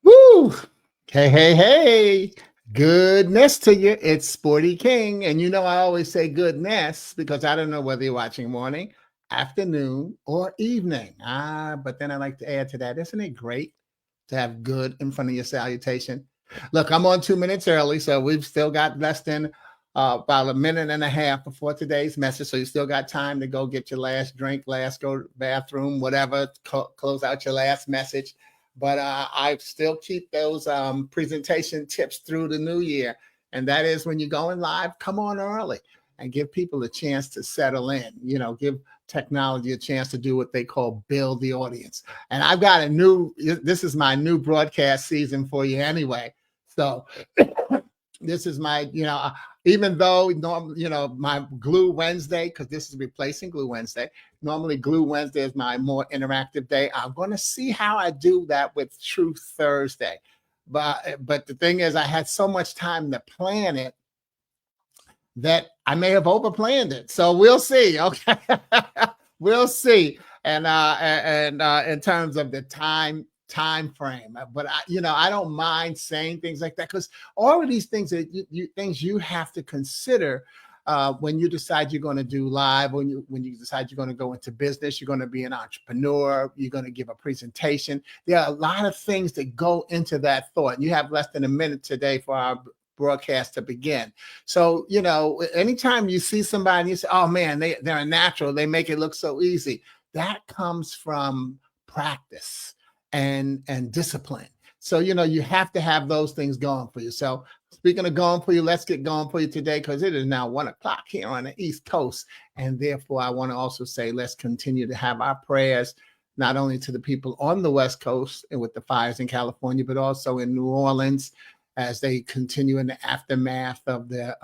Woo! Hey, hey, hey. Goodness to you. It's Sporty King. And you know, I always say goodness because I don't know whether you're watching morning, afternoon, or evening. But then I like to add to that, isn't it great to have good in front of your salutation? Look, I'm on 2 minutes early, so we've still got less than about a minute and a half before today's message. So you still got time to go get your last drink, last go to the bathroom, whatever, close out your last message. But I still keep those presentation tips through the new year. And that is when you're going live, come on early and give people a chance to settle in, give technology a chance to do what they call build the audience. And I've got this is my new broadcast season for you anyway. So this is my, even though my Glue Wednesday, because this is replacing Glue Wednesday. Normally, Glue Wednesday is my more interactive day. I'm going to see how I do that with Truth Thursday. But the thing is, I had so much time to plan it that I may have overplanned it. So we'll see. Okay, we'll see. And in terms of the time frame, but I don't mind saying things like that because all of these things that you have to consider when you decide you're going to do live, when you decide you're going to go into business, you're going to be an entrepreneur, you're going to give a presentation. There are a lot of things that go into that thought. You have less than a minute today for our broadcast to begin. So, anytime you see somebody and you say, oh man, they're a natural, they make it look so easy. That comes from practice and discipline. So, you have to have those things going for you. So speaking of going for you, let's get going for you today because it is now 1:00 here on the East Coast. And therefore, I want to also say, let's continue to have our prayers, not only to the people on the West Coast and with the fires in California, but also in New Orleans as they continue in the aftermath of the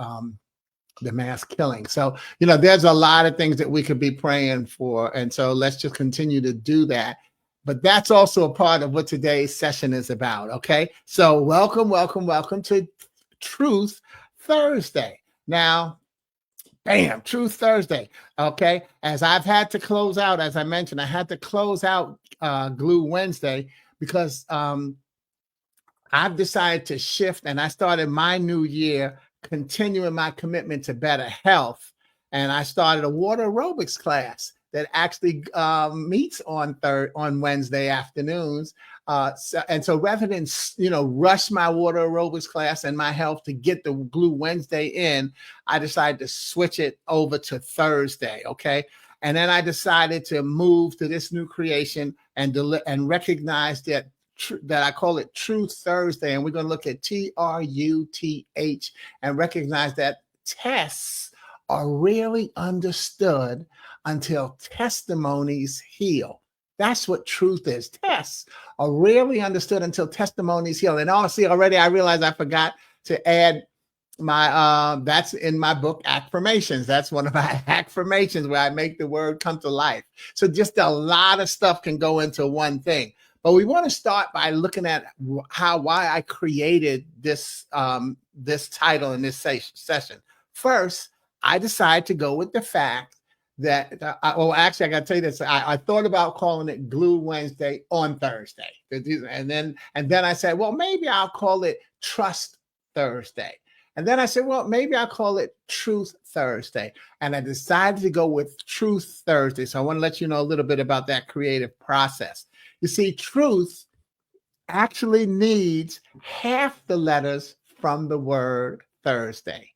mass killing. So, there's a lot of things that we could be praying for. And so let's just continue to do that. But that's also a part of what today's session is about. Okay. So welcome to Truth Thursday. Now, bam, Truth Thursday. Okay. As I've had to close out, as I mentioned, I had to close out Glue Wednesday because I've decided to shift and I started my new year continuing my commitment to better health. And I started a water aerobics class that actually meets on Wednesday afternoons. So rather than, rush my water aerobics class and my health to get the Glue Wednesday in, I decided to switch it over to Thursday. Okay. And then I decided to move to this new creation and recognize that I call it Truth Thursday. And we're going to look at TRUTH and recognize that tests are rarely understood until testimonies heal. That's what truth is. Tests are rarely understood until testimonies heal. And honestly, already I realized I forgot to add my that's in my book, Affirmations. That's one of my affirmations where I make the word come to life. So just a lot of stuff can go into one thing. But we want to start by looking at why I created this this title in this session. First, I decided to go with the fact that, actually, I got to tell you this. I thought about calling it Glue Wednesday on Thursday, and then I said, well, maybe I'll call it Trust Thursday. And then I said, well, maybe I'll call it Truth Thursday. And I decided to go with Truth Thursday. So I want to let you know a little bit about that creative process. You see, truth actually needs half the letters from the word Thursday.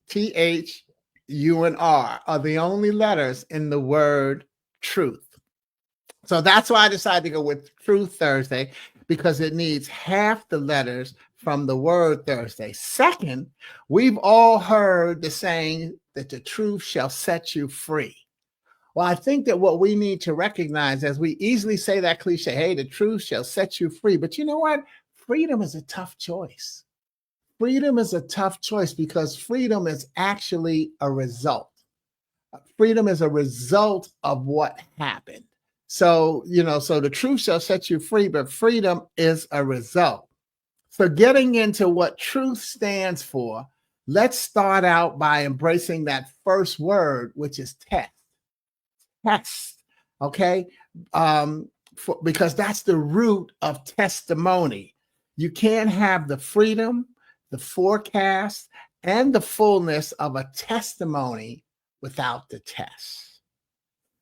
TH, U, and R are the only letters in the word truth. So that's why I decided to go with Truth Thursday, because it needs half the letters from the word Thursday. Second, we've all heard the saying that the truth shall set you free. Well, I think that what we need to recognize, as we easily say that cliche, hey, the truth shall set you free. But you know what? Freedom is a tough choice. Freedom is a tough choice because freedom is actually a result. Freedom is a result of what happened. So, so the truth shall set you free, but freedom is a result. So getting into what truth stands for, let's start out by embracing that first word, which is test. Test. Okay. because that's the root of testimony. You can't have the freedom, the forecast, and the fullness of a testimony without the test.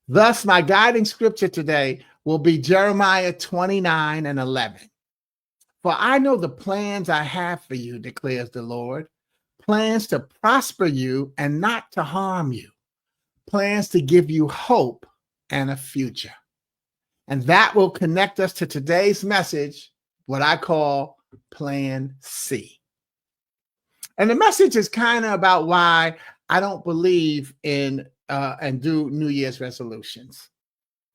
Thus, my guiding scripture today will be Jeremiah 29:11. For I know the plans I have for you, declares the Lord, plans to prosper you and not to harm you, plans to give you hope and a future. And that will connect us to today's message, what I call Plan C. And the message is kind of about why I don't believe in and do New Year's resolutions.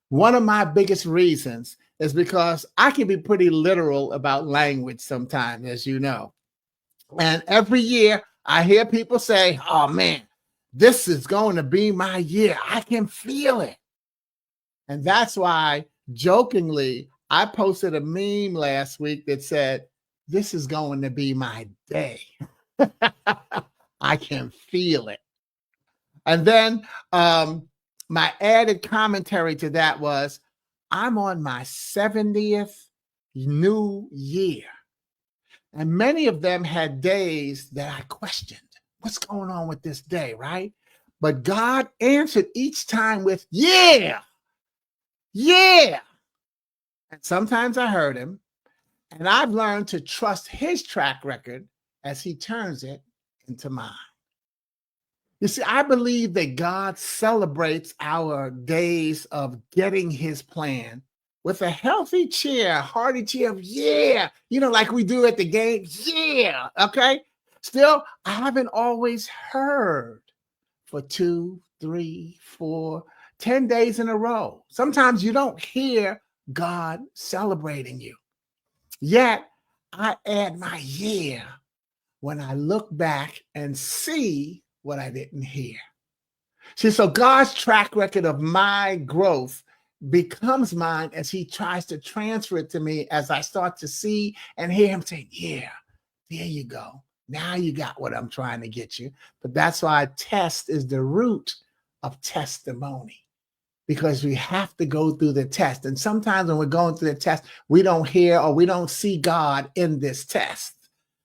One of my biggest reasons is because I can be pretty literal about language sometimes, as you know. And every year I hear people say, oh man, this is going to be my year. I can feel it. And that's why, jokingly, I posted a meme last week that said, this is going to be my day. I can feel it. And then my added commentary to that was, I'm on my 70th new year. And many of them had days that I questioned. What's going on with this day, right? But God answered each time with, yeah. And sometimes I heard him. And I've learned to trust his track record as he turns it into mine. You see, I believe that God celebrates our days of getting his plan with a healthy cheer, hearty cheer of, yeah, like we do at the game. Yeah. Okay. Still, I haven't always heard for 2, 3, 4, 10 days in a row. Sometimes you don't hear God celebrating you. Yet I add my year when I look back and see what I didn't hear. See, so God's track record of my growth becomes mine as he tries to transfer it to me as I start to see and hear him say, yeah, there you go. Now you got what I'm trying to get you. But that's why test is the root of testimony, because we have to go through the test. And sometimes when we're going through the test, we don't hear or we don't see God in this test.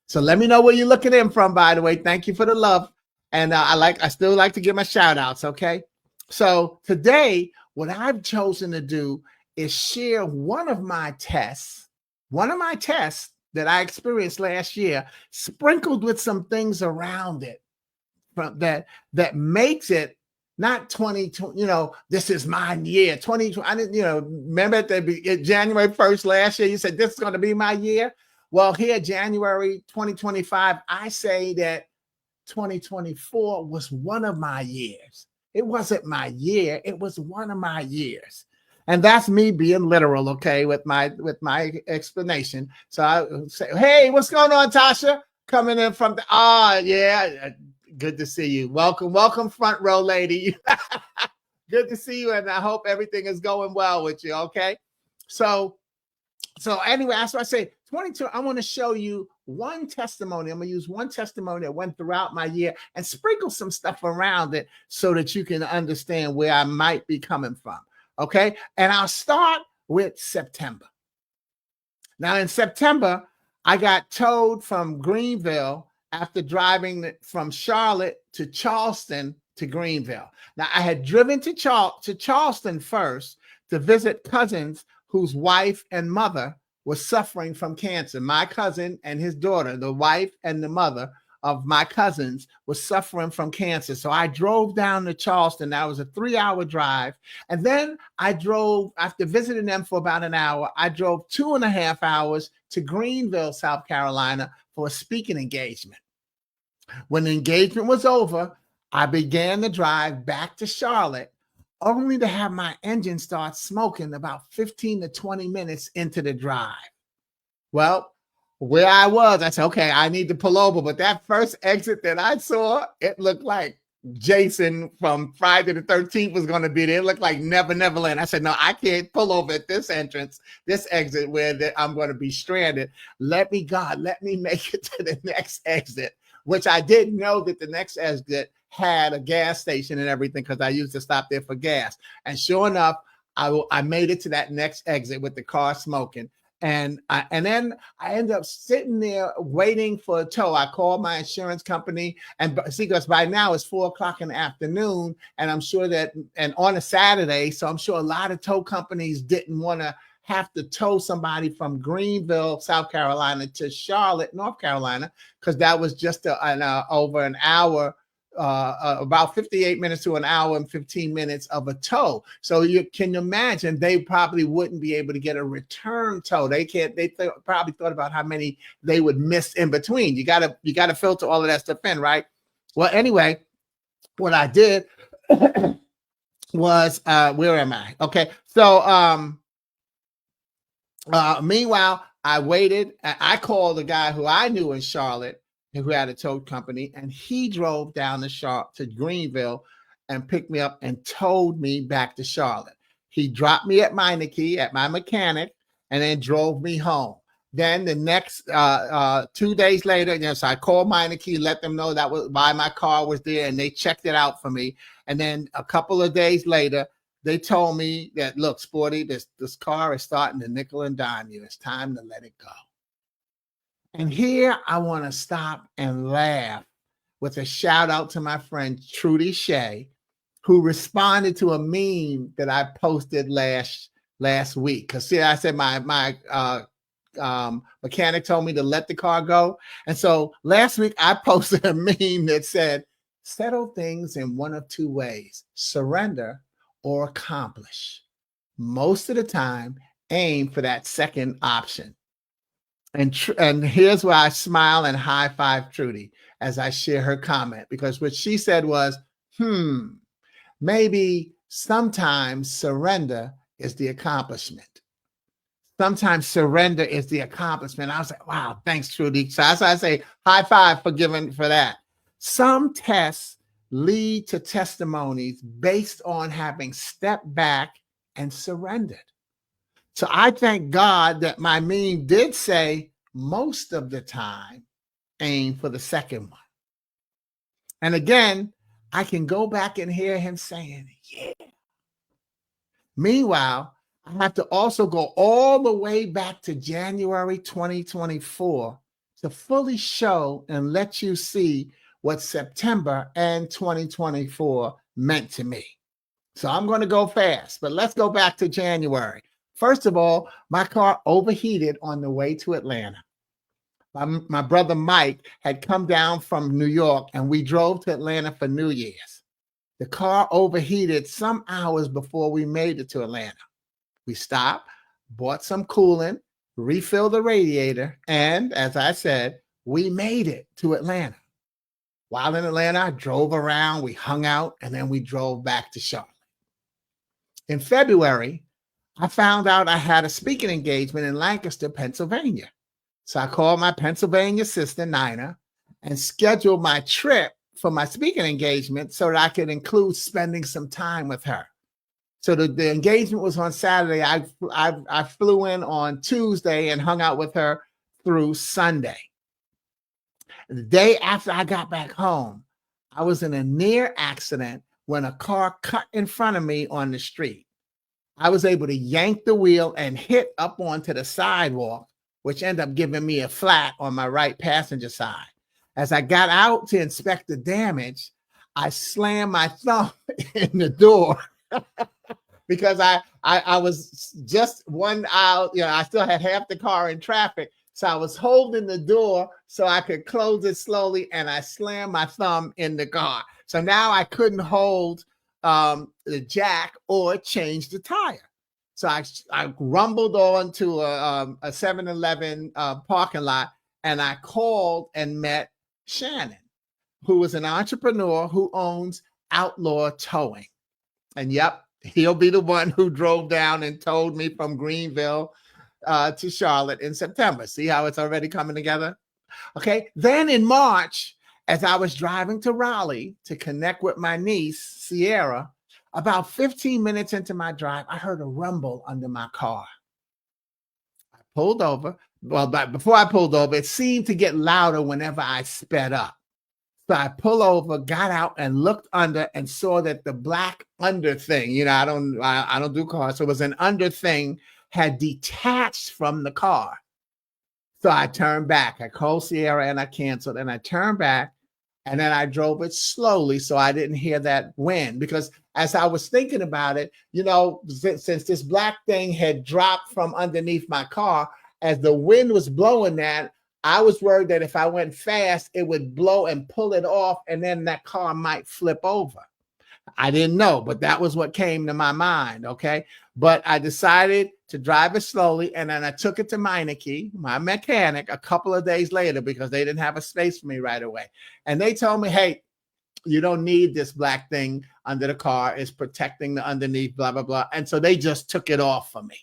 So let me know where you're looking in from, by the way. Thank you for the love. And I still like to give my shout outs. Okay. So today, what I've chosen to do is share one of my tests that I experienced last year, sprinkled with some things around it that makes it not 2020, this is my year. 2020, I didn't, remember at January 1st last year, you said this is going to be my year. Well, here, January 2025, I say that 2024 was one of my years. It wasn't my year. It was one of my years. And that's me being literal, okay, with my explanation. So I say, hey, what's going on, Tasha? Coming in from yeah, good to see you. Welcome, front row lady. Good to see you, and I hope everything is going well with you, okay? So anyway, that's why I say 22, I want to show you one testimony. I'm going to use one testimony that went throughout my year and sprinkle some stuff around it so that you can understand where I might be coming from. Okay. And I'll start with September. Now in September, I got towed from Greenville after driving from Charlotte to Charleston to Greenville. Now I had driven to Charleston first to visit cousins whose wife and mother was suffering from cancer. My cousin and his daughter, the wife and the mother of my cousins, was suffering from cancer. So I drove down to Charleston. That was a 3-hour drive. And then I drove, after visiting them for about an hour, I drove 2.5 hours to Greenville, South Carolina for a speaking engagement. When the engagement was over, I began the drive back to Charlotte, only to have my engine start smoking about 15 to 20 minutes into the drive. Well, where I was, I said, okay, I need to pull over. But that first exit that I saw, it looked like Jason from Friday the 13th was going to be there. It looked like Never Neverland. I said, no, I can't pull over at this exit where I'm going to be stranded. Let me make it to the next exit, which I didn't know that the next exit had a gas station and everything, because I used to stop there for gas. And sure enough, I made it to that next exit with the car smoking. And then I ended up sitting there waiting for a tow. I called my insurance company, and see, because by now it's 4 o'clock in the afternoon, and I'm sure that, and on a Saturday, so I'm sure a lot of tow companies didn't want to have to tow somebody from Greenville, South Carolina to Charlotte, North Carolina, because that was just over an hour, about 58 minutes to an hour and 15 minutes of a tow. So you can imagine they probably wouldn't be able to get a return tow. They can't. Probably thought about how many they would miss in between. You gotta filter all of that stuff in, right? Well, anyway, what I did was, where am I? Okay, so meanwhile, I waited. I called the guy who I knew in Charlotte who had a tow company, and he drove down to Greenville and picked me up and towed me back to Charlotte. He dropped me at Meineke at my mechanic and then drove me home. Then the next 2 days later, so I called Meineke, let them know that was why my car was there, and they checked it out for me. And then a couple of days later, they told me that, look, Sporty, this car is starting to nickel and dime you. It's time to let it go. And here I want to stop and laugh with a shout out to my friend Trudy Shea, who responded to a meme that I posted last week. Because see, I said my mechanic told me to let the car go. And so last week I posted a meme that said, settle things in one of two ways: surrender or accomplish. Most of the time, aim for that second option. And here's where I smile and high five Trudy as I share her comment, because what she said was, maybe sometimes surrender is the accomplishment. Sometimes surrender is the accomplishment. I was like, wow, thanks, Trudy. So that's why I say high five for that. Some tests lead to testimonies based on having stepped back and surrendered. So I thank God that my meme did say most of the time, aim for the second one. And again, I can go back and hear him saying, yeah. Meanwhile, I have to also go all the way back to January 2024 to fully show and let you see what September and 2024 meant to me. So I'm going to go fast, but let's go back to January. First of all, my car overheated on the way to Atlanta. My brother Mike had come down from New York, and we drove to Atlanta for New Year's. The car overheated some hours before we made it to Atlanta. We stopped, bought some coolant, refilled the radiator, and as I said, we made it to Atlanta. While in Atlanta, I drove around, we hung out, and then we drove back to Charlotte. In February, I found out I had a speaking engagement in Lancaster, Pennsylvania. So I called my Pennsylvania sister, Nina, and scheduled my trip for my speaking engagement so that I could include spending some time with her. So the engagement was on Saturday. I flew in on Tuesday and hung out with her through Sunday. The day after I got back home, I was in a near accident when a car cut in front of me on the street. I was able to yank the wheel and hit up onto the sidewalk, which ended up giving me a flat on my right passenger side. As I got out to inspect the damage, I slammed my thumb in the door because I was just one aisle, I still had half the car in traffic. So I was holding the door so I could close it slowly, and I slammed my thumb in the car. So now I couldn't hold the jack or change the tire. So I rumbled on to a 7-Eleven parking lot, and I called and met Shannon, who was an entrepreneur who owns Outlaw Towing. And yep, he'll be the one who drove down and towed me from Greenville to Charlotte in September. See how it's already coming together? Okay. Then in March, as I was driving to Raleigh to connect with my niece, Sierra, about 15 minutes into my drive, I heard a rumble under my car. I pulled over. Well, but before I pulled over, it seemed to get louder whenever I sped up. So I pull over, got out, and looked under and saw that the black under thing, I don't do cars, so it was an under thing, had detached from the car. So I turned back. I called Sierra and I canceled, and I turned back, and then I drove it slowly so I didn't hear that wind. Because as I was thinking about it, since this black thing had dropped from underneath my car, as the wind was blowing that, I was worried that if I went fast, it would blow and pull it off, and then that car might flip over. I didn't know, but that was what came to my mind. Okay. But I decided to drive it slowly. And then I took it to Meineke, my mechanic, a couple of days later because they didn't have a space for me right away. And they told me, hey, you don't need this black thing under the car. It's protecting the underneath, blah, blah, blah. And so they just took it off for me.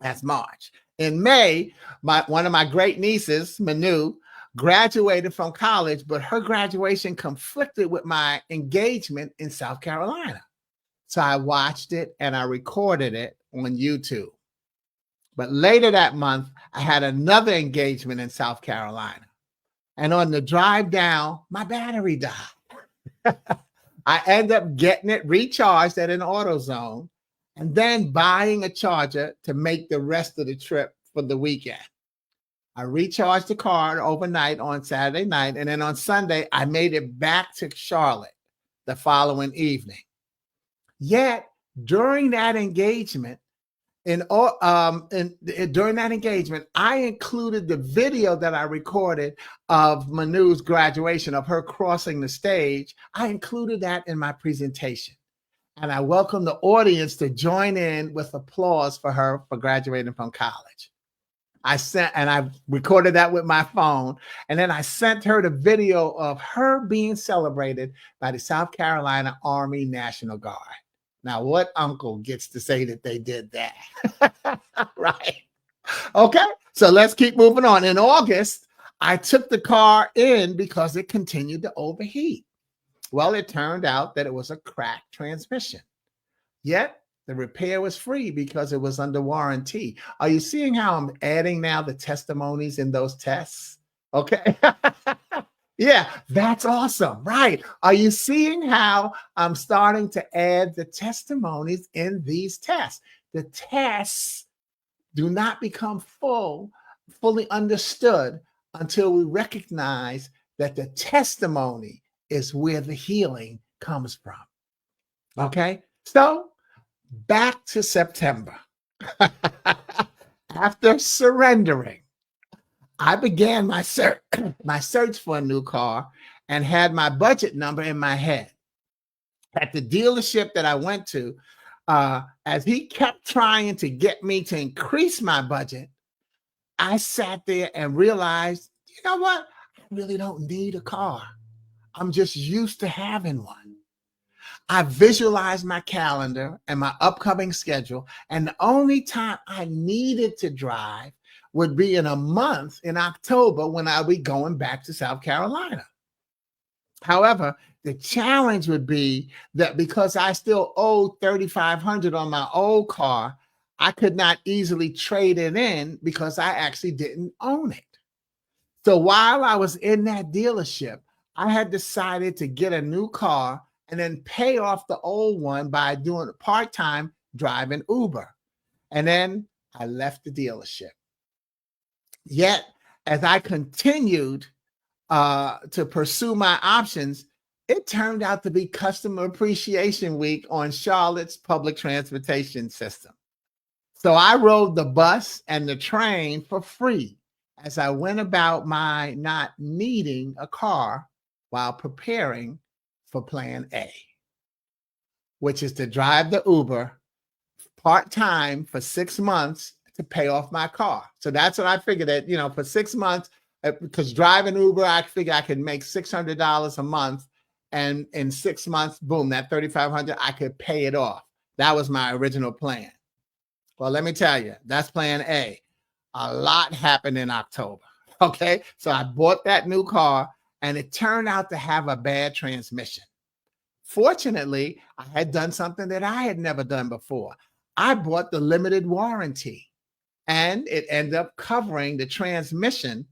That's March. In May, one of my great nieces, Manu, graduated from college, but her graduation conflicted with my engagement in South Carolina. So I watched it and I recorded it on YouTube. But later that month, I had another engagement in South Carolina. And on the drive down, my battery died. I ended up getting it recharged at an AutoZone and then buying a charger to make the rest of the trip for the weekend. I recharged the car overnight on Saturday night, and then on Sunday, I made it back to Charlotte the following evening. Yet, during that engagement, during that engagement, I included the video that I recorded of Manu's graduation, of her crossing the stage. I included that in my presentation. And I welcomed the audience to join in with applause for her for graduating from college. I recorded that with my phone, and then I sent her the video of her being celebrated by the South Carolina Army National Guard. Now, what uncle gets to say that they did that? Right. Okay. So let's keep moving on. In August, I took the car in because it continued to overheat. Well, it turned out that it was a cracked transmission. Yet the repair was free because it was under warranty. Are you seeing how I'm adding now the testimonies in those tests? Okay. Yeah, that's awesome. Right. Are you seeing how I'm starting to add the testimonies in these tests? The tests do not become fully understood until we recognize that the testimony is where the healing comes from. Okay. So back to September. After surrendering, I began my search for a new car and had my budget number in my head. At the dealership that I went to, as he kept trying to get me to increase my budget, I sat there and realized, you know what? I really don't need a car. I'm just used to having one. I visualized my calendar and my upcoming schedule, and the only time I needed to drive would be in a month in October when I'll be going back to South Carolina. However, the challenge would be that because I still owed $3,500 on my old car, I could not easily trade it in because I actually didn't own it. So while I was in that dealership, I had decided to get a new car and then pay off the old one by doing part-time driving Uber. And then I left the dealership. Yet, as I continued to pursue my options, it turned out to be Customer Appreciation Week on Charlotte's public transportation system. So I rode the bus and the train for free as I went about my not needing a car while preparing for plan A, which is to drive the Uber part-time for 6 months to pay off my car. So that's what I figured that, for 6 months, because driving Uber, I figured I could make $600 a month. And in 6 months, boom, that $3,500, I could pay it off. That was my original plan. Well, let me tell you, that's plan A. A lot happened in October. Okay. So I bought that new car and it turned out to have a bad transmission. Fortunately, I had done something that I had never done before. I bought the limited warranty and it ended up covering the transmission,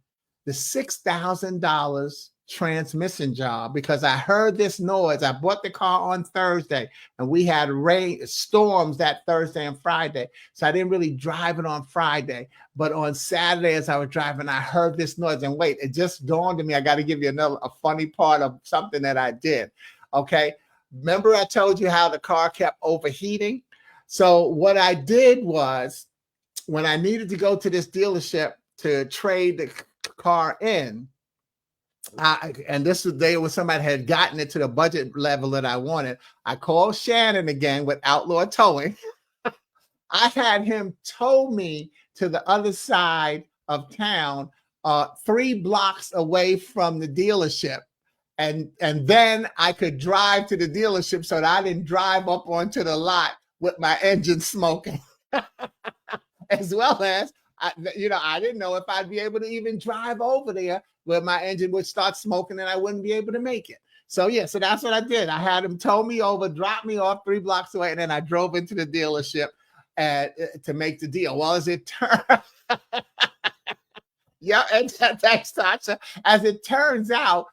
the $6,000 transmission job because I heard this noise. I bought the car on Thursday and we had rain storms that Thursday and Friday. So I didn't really drive it on Friday, but on Saturday as I was driving, I heard this noise. And wait, it just dawned on me. I got to give you a funny part of something that I did. Okay. Remember I told you how the car kept overheating? So what I did was when I needed to go to this dealership to trade the car in, and this was the day when somebody had gotten it to the budget level that I wanted. I called Shannon again with Outlaw Towing. I had him tow me to the other side of town, 3 blocks away from the dealership. And then I could drive to the dealership so that I didn't drive up onto the lot with my engine smoking. As well as, I didn't know if I'd be able to even drive over there where my engine would start smoking and I wouldn't be able to make it. So so that's what I did. I had him tow me over, drop me off 3 blocks away, and then I drove into the dealership to make the deal. Well, as it turned, yeah, and thanks, Tasha. As it turns out,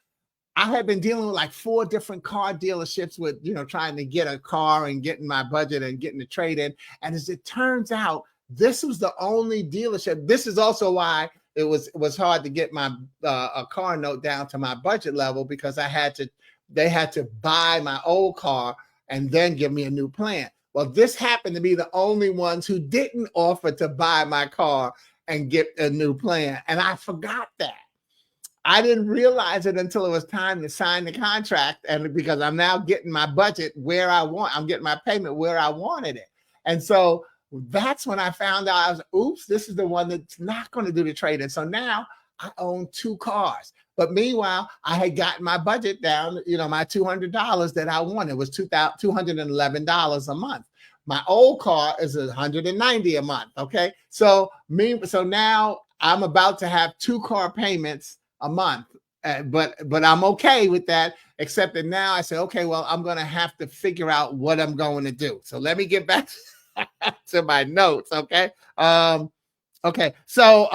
I had been dealing with like 4 different car dealerships with, trying to get a car and getting my budget and getting the trade in. And as it turns out, this was the only dealership. This is also why it was hard to get my a car note down to my budget level, because they had to buy my old car and then give me a new plan. Well, this happened to be the only ones who didn't offer to buy my car and get a new plan. And I forgot that. I didn't realize it until it was time to sign the contract, and because I'm now getting my budget where I want, I'm getting my payment where I wanted it. And so that's when I found out, I was, oops, this is the one that's not going to do the trade-in. So now I own 2 cars. But meanwhile, I had gotten my budget down, my $200 that I wanted was $211 a month. My old car is $190 a month. Okay. So now I'm about to have 2 car payments a month, but I'm okay with that, except that now I say, okay, well, I'm going to have to figure out what I'm going to do. So let me get back to my notes. Okay. Okay. So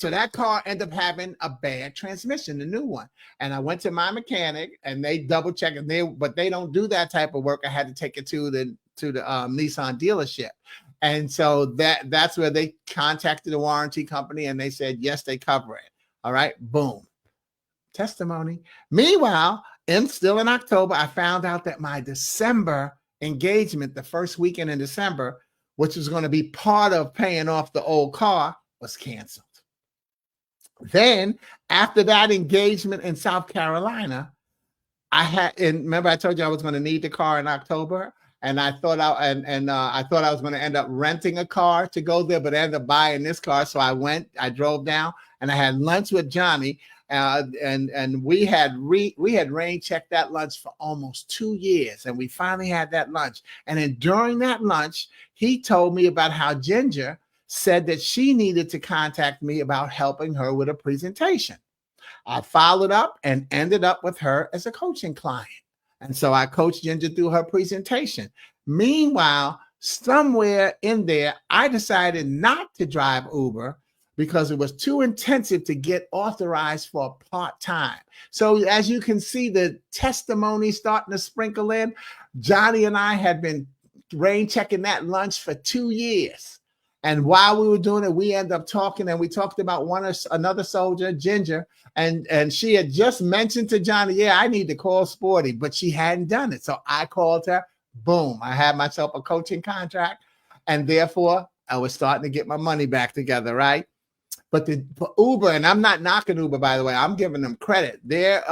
that car ended up having a bad transmission, the new one. And I went to my mechanic and they double checked, but they don't do that type of work. I had to take it to the Nissan dealership. And so that's where they contacted the warranty company and they said, yes, they cover it. All right, boom. Testimony. Meanwhile, still in October, I found out that my December engagement, the first weekend in December, which was going to be part of paying off the old car, was canceled. Then after that engagement in South Carolina, remember I told you I was going to need the car in October. And I thought I thought I was going to end up renting a car to go there, but I ended up buying this car. So I drove down and I had lunch with Johnny, and we had rain checked that lunch for almost 2 years, and we finally had that lunch. And then during that lunch, he told me about how Ginger said that she needed to contact me about helping her with a presentation. I followed up and ended up with her as a coaching client. And so I coached Ginger through her presentation. Meanwhile, somewhere in there, I decided not to drive Uber because it was too intensive to get authorized for part-time. So as you can see, the testimony starting to sprinkle in. Johnny and I had been rain checking that lunch for 2 years. And while we were doing it, we ended up talking, and we talked about another soldier, Ginger, and she had just mentioned to Johnny, yeah, I need to call Sporty, but she hadn't done it. So I called her. Boom. I had myself a coaching contract, and therefore I was starting to get my money back together, right? But for Uber, and I'm not knocking Uber, by the way, I'm giving them credit. Their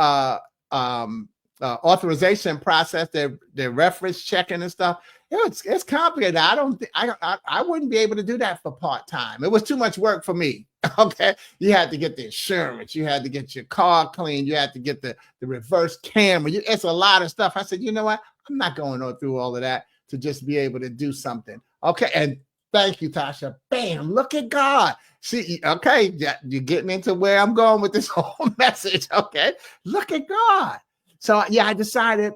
authorization process, their reference checking and stuff, it's complicated. I wouldn't be able to do that for part-time. It was too much work for me. Okay. You had to get the insurance. You had to get your car cleaned. You had to get the reverse camera. It's a lot of stuff. I said, you know what? I'm not going through all of that to just be able to do something. Okay. And thank you, Tasha. Bam. Look at God. See, okay. You're getting into where I'm going with this whole message. Okay. Look at God. So yeah, I decided,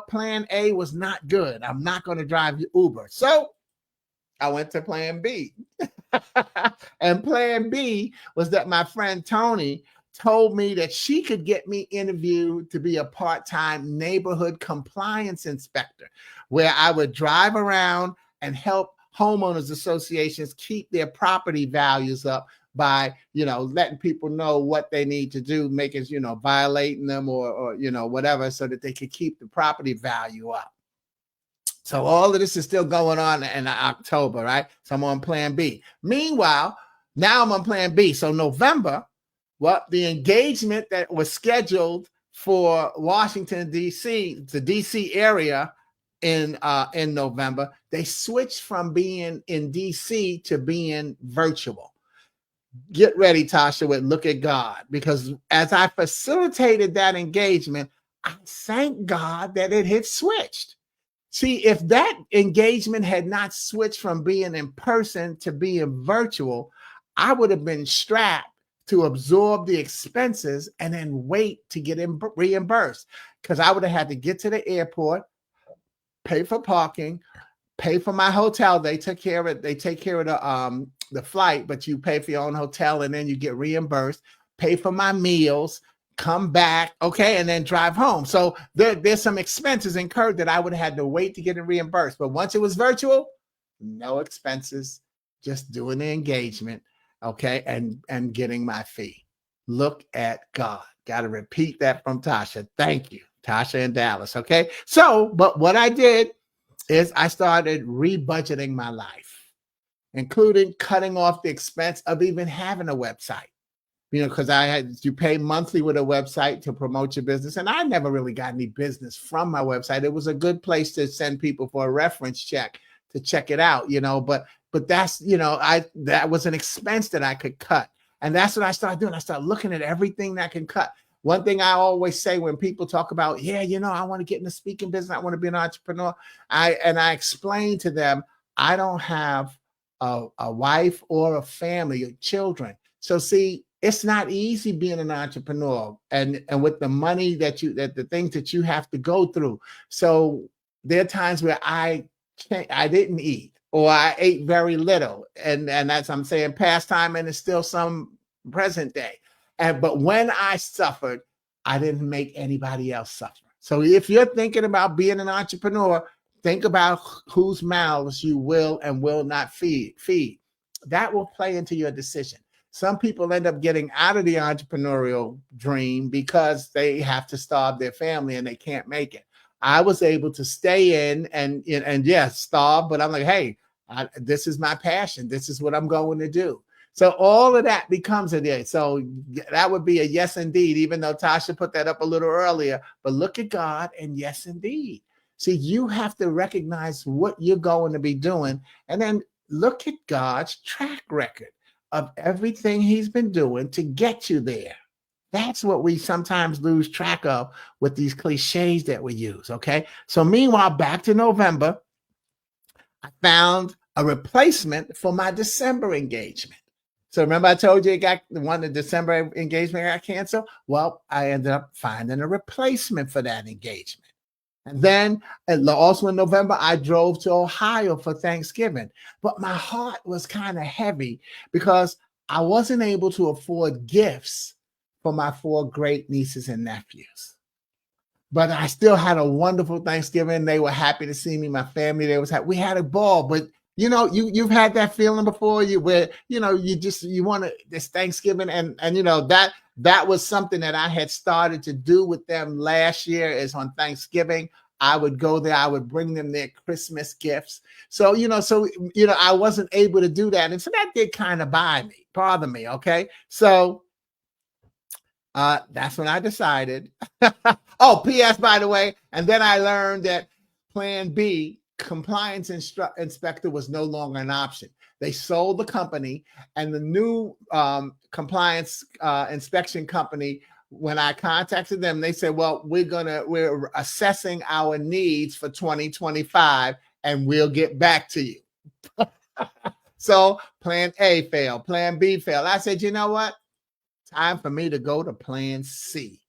plan A was not good. I'm not going to drive Uber. So I went to plan B. And plan B was that my friend Tony told me that she could get me interviewed to be a part-time neighborhood compliance inspector, where I would drive around and help homeowners associations keep their property values up by, letting people know what they need to do, making, violating them or whatever, so that they could keep the property value up. So all of this is still going on in October, right? So I'm on plan B. Meanwhile, now I'm on plan B. So November, the engagement that was scheduled for Washington, D.C., the D.C. area in November, they switched from being in D.C. to being virtual. Get ready, Tasha, with Look at God, because as I facilitated that engagement, I thank God that it had switched. See, if that engagement had not switched from being in person to being virtual, I would have been strapped to absorb the expenses and then wait to get reimbursed, because I would have had to get to the airport, pay for parking, pay for my hotel. They take care of it. They take care of the flight, but you pay for your own hotel and then you get reimbursed. Pay for my meals, come back, okay, and then drive home. So there's some expenses incurred that I would have had to wait to get it reimbursed. But once it was virtual, no expenses, just doing the engagement, okay, and getting my fee. Look at God. Got to repeat that from Tasha. Thank you, Tasha in Dallas, okay? So, but what I did is I started rebudgeting my life, including cutting off the expense of even having a website. Because you pay monthly with a website to promote your business. And I never really got any business from my website. It was a good place to send people for a reference check to check it out, but that's, that was an expense that I could cut. And that's what I started doing. I started looking at everything that I can cut. One thing I always say when people talk about, I want to get in the speaking business, I want to be an entrepreneur. I explain to them, I don't have a wife or a family or children. So see, it's not easy being an entrepreneur and with the money that the things that you have to go through. So there are times where I didn't eat, or I ate very little. And that's, I'm saying past time, and it's still some present day. But when I suffered, I didn't make anybody else suffer. So if you're thinking about being an entrepreneur, think about whose mouths you will and will not feed. That will play into your decision. Some people end up getting out of the entrepreneurial dream because they have to starve their family and they can't make it. I was able to stay in and yes, starve, but I'm like, hey, this is my passion. This is what I'm going to do. So all of that becomes a day. So that would be a yes, indeed, even though Tasha put that up a little earlier. But look at God and yes, indeed. See, you have to recognize what you're going to be doing and then look at God's track record of everything he's been doing to get you there. That's what we sometimes lose track of with these cliches that we use, okay? So meanwhile, back to November, I found a replacement for my December engagement. So remember I told you the December engagement got canceled? Well, I ended up finding a replacement for that engagement. And then also in November, I drove to Ohio for Thanksgiving. But my heart was kind of heavy because I wasn't able to afford gifts for my 4 great nieces and nephews. But I still had a wonderful Thanksgiving. They were happy to see me. My family, we had a ball. But you've had that feeling before, you want this Thanksgiving, and that was something that I had started to do with them last year. Is on Thanksgiving, I would go there, I would bring them their Christmas gifts. So I wasn't able to do that, and so that did kind of bother me. Okay, so that's when I decided. Oh, P.S. by the way, and then I learned that Plan B, compliance inspector, was no longer an option. They sold the company, and the new compliance inspection company, when I contacted them, they said, well, we're assessing our needs for 2025 and we'll get back to you. So plan A failed, plan B failed. I said, you know what? Time for me to go to plan C.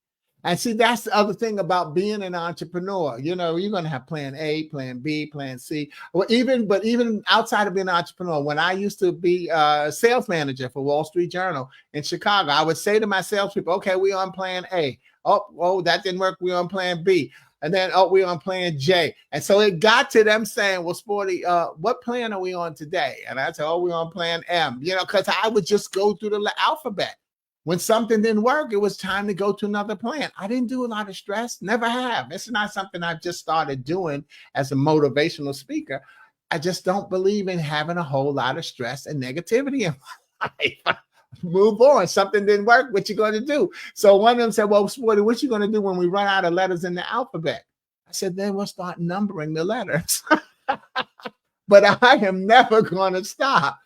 And see, that's the other thing about being an entrepreneur. You know, you're going to have plan A, plan B, plan C. But even outside of being an entrepreneur, when I used to be a sales manager for Wall Street Journal in Chicago, I would say to my salespeople, okay, we on plan A. Oh, that didn't work. We on plan B. And then, we on plan J. And so it got to them saying, well, Sporty, what plan are we on today? And I said, we're on plan M, because I would just go through the alphabet. When something didn't work, it was time to go to another plan. I didn't do a lot of stress, never have. It's not something I've just started doing as a motivational speaker. I just don't believe in having a whole lot of stress and negativity in my life. Move on. Something didn't work. What you going to do? So one of them said, well, Sporty, what you going to do when we run out of letters in the alphabet? I said, then we'll start numbering the letters. But I am never going to stop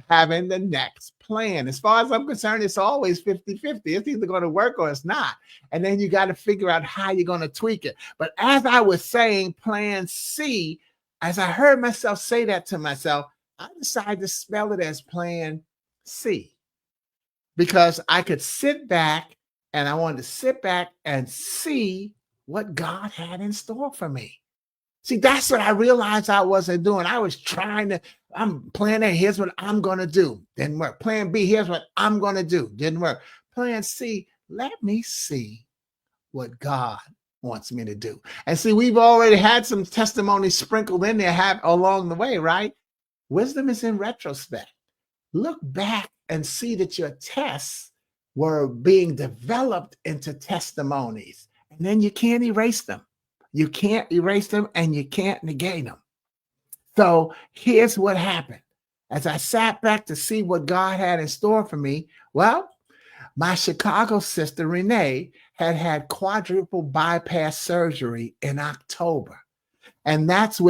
having the next plan. As far as I'm concerned, it's always 50-50. It's either going to work or it's not. And then you got to figure out how you're going to tweak it. But as I was saying plan C, as I heard myself say that to myself, I decided to spell it as plan C, because I could sit back, and I wanted to sit back and see what God had in store for me. See, that's what I realized I wasn't doing. I was I'm plan A, here's what I'm going to do. Didn't work. Plan B, here's what I'm going to do. Didn't work. Plan C, let me see what God wants me to do. And see, we've already had some testimonies sprinkled in there along the way, right? Wisdom is in retrospect. Look back and see that your tests were being developed into testimonies. And then you can't erase them. You can't erase them and you can't negate them. So here's what happened. As I sat back to see what God had in store for me, well, my Chicago sister, Renee, had quadruple bypass surgery in October. And that's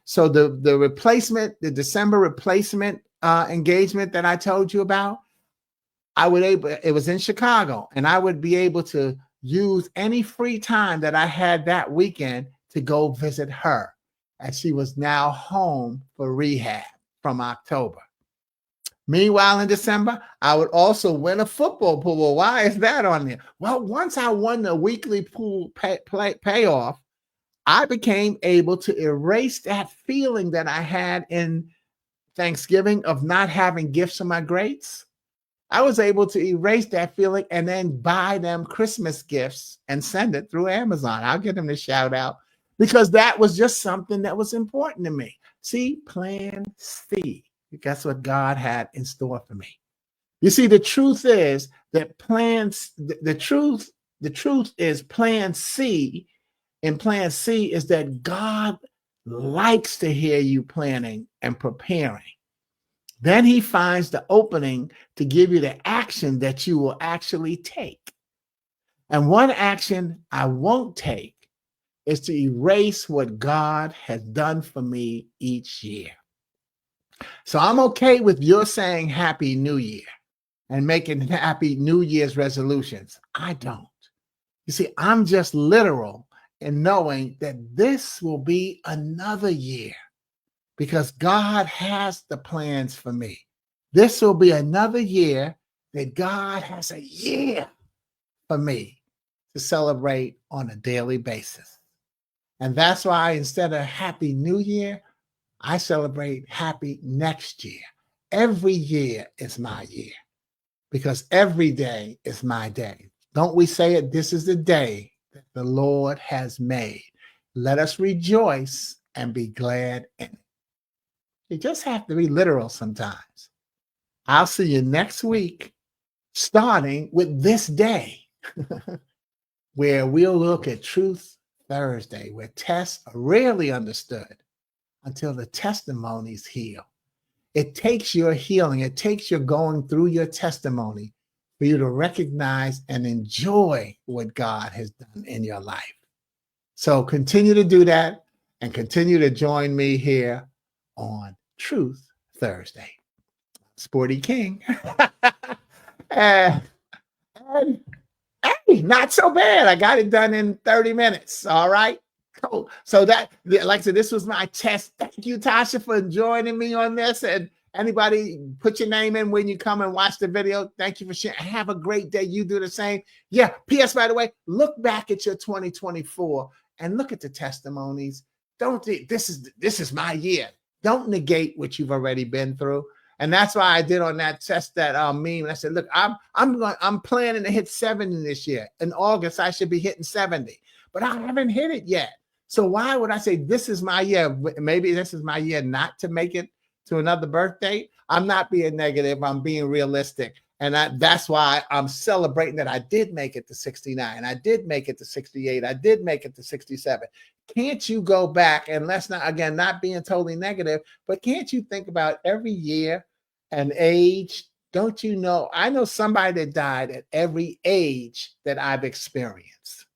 so the replacement, the December replacement engagement that I told you about, it was in Chicago, and I would be able to use any free time that I had that weekend to go visit her, as she was now home for rehab from October. Meanwhile, in December, I would also win a football pool. Well, why is that on there? Well, once I won the weekly pool payoff, I became able to erase that feeling that I had in Thanksgiving of not having gifts for my greats. I was able to erase that feeling and then buy them Christmas gifts and send it through Amazon. I'll give them the shout out, because that was just something that was important to me. See, plan C. That's what God had in store for me. You see, the truth is that the truth is plan C. And plan C is that God likes to hear you planning and preparing. Then he finds the opening to give you the action that you will actually take. And one action I won't take is to erase what God has done for me each year. So I'm okay with your saying Happy New Year and making Happy New Year's resolutions. I don't. You see, I'm just literal in knowing that this will be another year, because God has the plans for me. This will be another year that God has a year for me to celebrate on a daily basis. And that's why instead of Happy New Year, I celebrate Happy Next Year. Every year is my year, because every day is my day. Don't we say it? This is the day that the Lord has made. Let us rejoice and be glad in it. You just have to be literal sometimes. I'll see you next week, starting with this day, where we'll look at Truth Thursday, where tests are rarely understood until the testimonies heal. It takes your healing, it takes your going through your testimony for you to recognize and enjoy what God has done in your life. So continue to do that and continue to join me here on Truth Thursday. Sporty King. and hey, not so bad. I got it done in 30 minutes. All right. Cool. So that, like I said, this was my test. Thank you, Tasha, for joining me on this. And Anybody put your name in when you come and watch the video. Thank you for sharing. Have a great day. You do the same. Yeah. P.S. By the way, look back at your 2024 and look at the testimonies. Don't this is my year. Don't negate what you've already been through. And that's why I did on that test that meme. I said, look, I'm planning to hit 70 this year. In August, I should be hitting 70, but I haven't hit it yet. So why would I say this is my year? Maybe this is my year not to make it to another birthday. I'm not being negative. I'm being realistic. And that's why I'm celebrating that I did make it to 69. I did make it to 68. I did make it to 67. Can't you go back and let's not, again, not being totally negative, but can't you think about every year and age? Don't you know? I know somebody that died at every age that I've experienced.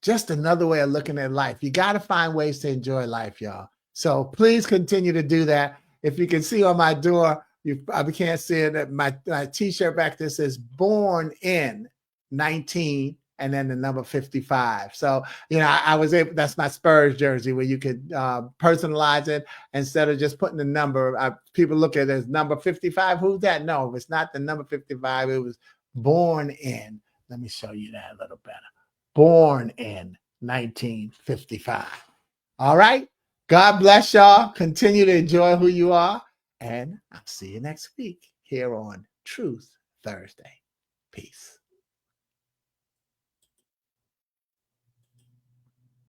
Just another way of looking at life. You got to find ways to enjoy life, y'all. So please continue to do that. If you can see on my door, you probably can't see it. My t-shirt back there says born in 19 and then the number 55. So, I was able, that's my Spurs jersey where you could personalize it instead of just putting the number. People look at it as number 55. Who's that? No, it's not the number 55. It was born in. Let me show you that a little better. Born in 1955. All right. God bless y'all. Continue to enjoy who you are. And I'll see you next week here on Truth Thursday. Peace.